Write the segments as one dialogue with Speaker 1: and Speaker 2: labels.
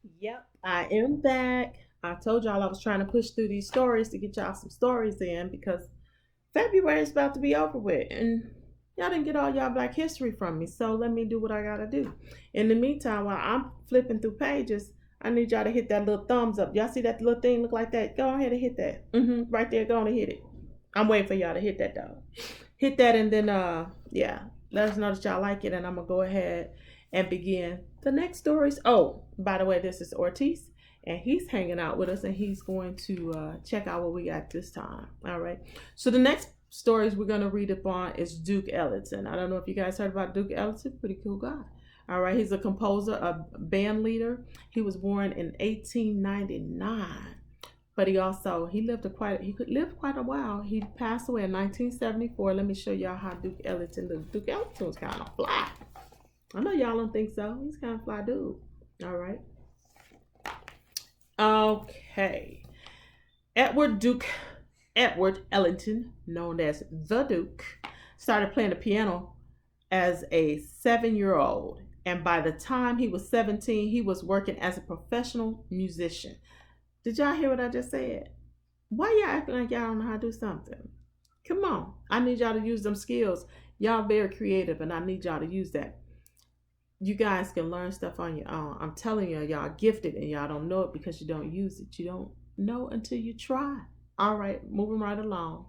Speaker 1: Yep, I am back. I told y'all I was trying to push through these stories to get y'all some stories in because February is about to be over with, and y'all didn't get all y'all Black History from me. So let me do what I gotta do. In the meantime, while I'm flipping through pages, I need y'all to hit that little thumbs up. Y'all see that little thing look like that? Go ahead and hit that. Right there, go on and hit it. I'm waiting for y'all to hit that though. Hit that and then yeah, let us know that y'all like it, and I'm gonna go ahead and begin the next stories. Oh, by the way, this is Ortiz, and he's hanging out with us, and he's going to check out what we got this time. All right. So the next stories we're gonna read upon is Duke Ellington. I don't know if you guys heard about Duke Ellington. Pretty cool guy. All right, he's a composer, a band leader. He was born in 1899, but he could live quite a while. He passed away in 1974. Let me show y'all how Duke Ellington looked. Duke Ellington was kind of fly. I know y'all don't think so. He's kind of fly dude. All right. Okay. Edward Duke Edward Ellington, known as the Duke, started playing the piano as a 7-year old. And by the time he was 17, he was working as a professional musician. Did y'all hear what I just said? Why y'all acting like y'all don't know how to do something? Come on. I need y'all to use them skills. Y'all very creative, and I need y'all to use that. You guys can learn stuff on your own. I'm telling you, y'all gifted and y'all don't know it because you don't use it. You don't know until you try. All right, moving right along.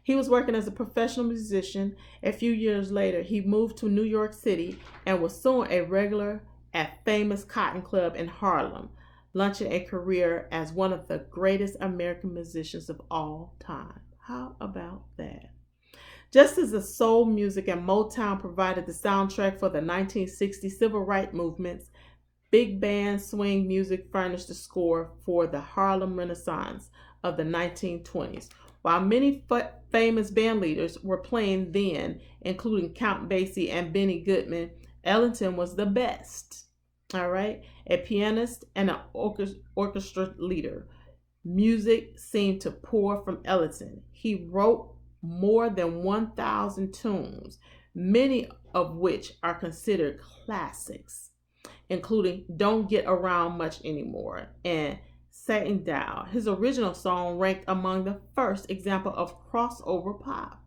Speaker 1: He was working as a professional musician. A few years later, he moved to New York City and was soon a regular at famous Cotton Club in Harlem, launching a career as one of the greatest American musicians of all time. How about that? Just as the soul music and Motown provided the soundtrack for the 1960s civil rights movements, big band swing music furnished the score for the Harlem Renaissance of the 1920s. While many famous band leaders were playing then, including Count Basie and Benny Goodman, Ellington was the best. All right, a pianist and an orchestra leader. Music seemed to pour from Ellington. He wrote more than 1,000 tunes, many of which are considered classics, including Don't Get Around Much Anymore and Satin Down. His original song ranked among the first example of crossover pop.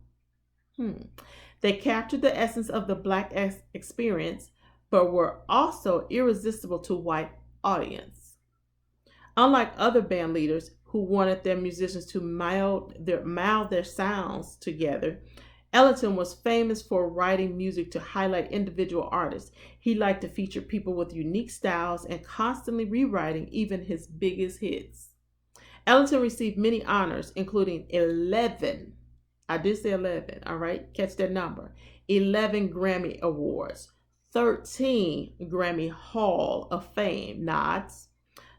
Speaker 1: They captured the essence of the black experience, but were also irresistible to white audience. Unlike other band leaders who wanted their musicians to meld their sounds together, Ellington was famous for writing music to highlight individual artists. He liked to feature people with unique styles and constantly rewriting even his biggest hits. Ellington received many honors, including 11. I did say 11, all right? Catch that number. 11 Grammy Awards, 13 Grammy Hall of Fame nods,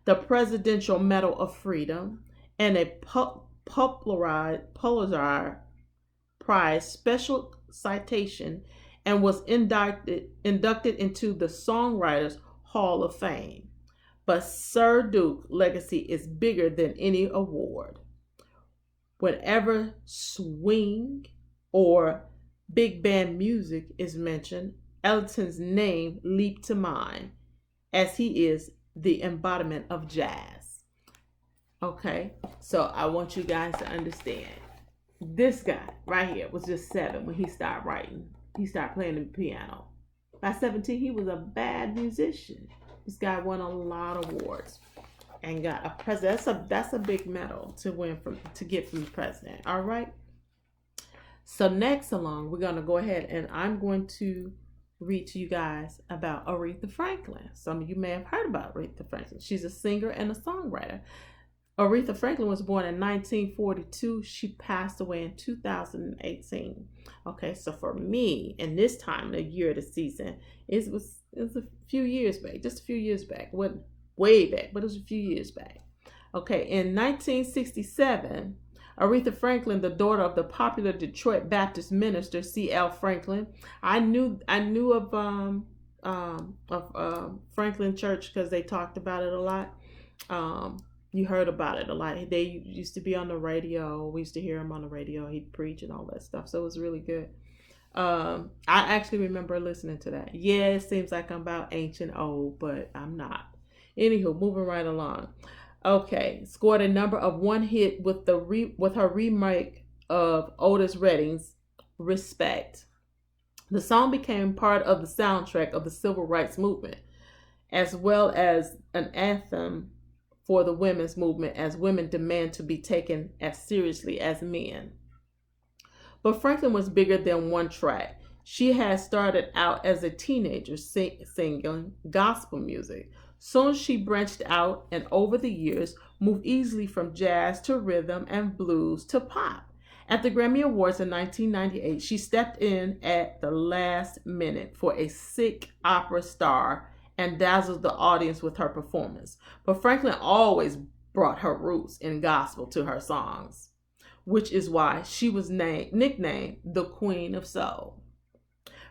Speaker 1: the Presidential Medal of Freedom, and a Pulitzer Prize special citation, and was inducted into the Songwriters Hall of Fame. But Sir Duke's legacy is bigger than any award. Whenever swing or big band music is mentioned, Ellington's name leaped to mind, as he is the embodiment of jazz. Okay, so I want you guys to understand. This guy right here was just 7 when he started writing. He started playing the piano. By 17, he was a bad musician. This guy won a lot of awards and got a president. That's a big medal to win to get from the president. All right. So next along, we're gonna go ahead and I'm going to read to you guys about Aretha Franklin. Some of you may have heard about Aretha Franklin. She's a singer and a songwriter. Aretha Franklin was born in 1942. She passed away in 2018. Okay, so for me, in this time of the year, the season, it was a few years back, just a few years back. Wasn't way back, but it was a few years back. Okay, in 1967, Aretha Franklin, the daughter of the popular Detroit Baptist minister C.L. Franklin, I knew of Franklin Church because they talked about it a lot. You heard about it a lot. They used to be on the radio. We used to hear him on the radio. He'd preach and all that stuff. So it was really good. I actually remember listening to that. Yeah, it seems like I'm about ancient old, but I'm not. Anywho, moving right along. Okay, scored a number of one hit with with her remake of Otis Redding's "Respect." The song became part of the soundtrack of the civil rights movement, as well as an anthem for the women's movement as women demand to be taken as seriously as men. But Franklin was bigger than one track. She had started out as a teenager singing gospel music. Soon she branched out and over the years moved easily from jazz to rhythm and blues to pop. At the Grammy Awards in 1998, she stepped in at the last minute for a sick opera star and dazzled the audience with her performance. But Franklin always brought her roots in gospel to her songs, which is why she was nicknamed the Queen of Soul.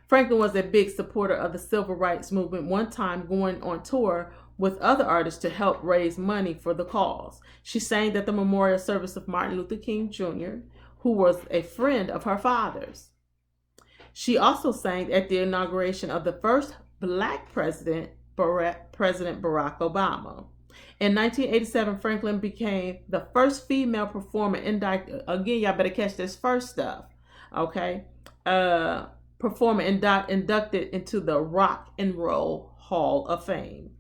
Speaker 1: Franklin was a big supporter of the civil rights movement, one time going on tour with other artists to help raise money for the cause. She sang at the memorial service of Martin Luther King Jr., who was a friend of her father's. She also sang at the inauguration of the first Black president, President Barack Obama. In 1987, Franklin became the first female performer inducted. Again, y'all better catch this first stuff, okay? Performer inducted into the Rock and Roll Hall of Fame.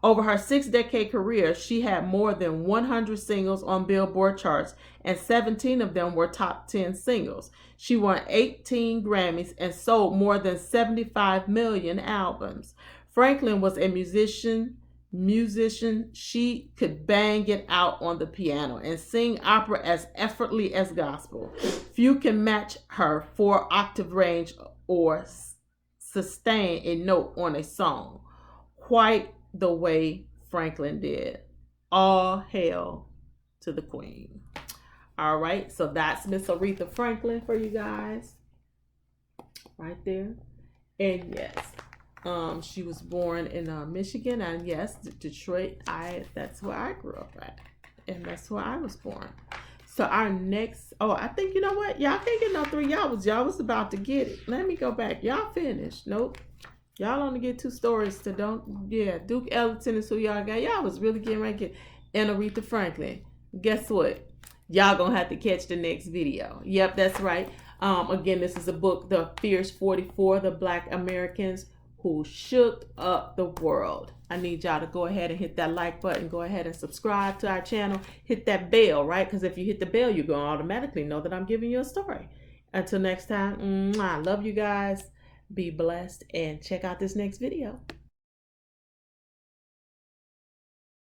Speaker 1: Over her 6-decade career, she had more than 100 singles on Billboard charts, and 17 of them were top 10 singles. She won 18 Grammys and sold more than 75 million albums. Franklin was a musician. She could bang it out on the piano and sing opera as effortlessly as gospel. Few can match her 4-octave range or sustain a note on a song quite the way Franklin did. All hail to the Queen. All right, so that's Miss Aretha Franklin for you guys right there. And yes, she was born in Michigan, and yes, Detroit. That's where I grew up at, and that's where I was born. So our next, I think, you know what, y'all can't get no 3. Y'all was about to get it. Let me go back. Y'all finished? Nope. Y'all only get 2 stories to Duke Ellington is who y'all got. Y'all was really getting ready to get, and Aretha Franklin. Guess what? Y'all gonna have to catch the next video. Yep, that's right. Again, this is a book, The Fierce 44, The Black Americans Who Shook Up the World. I need y'all to go ahead and hit that like button. Go ahead and subscribe to our channel. Hit that bell, right? Because if you hit the bell, you're going to automatically know that I'm giving you a story. Until next time, I love you guys. Be blessed and check out this next video.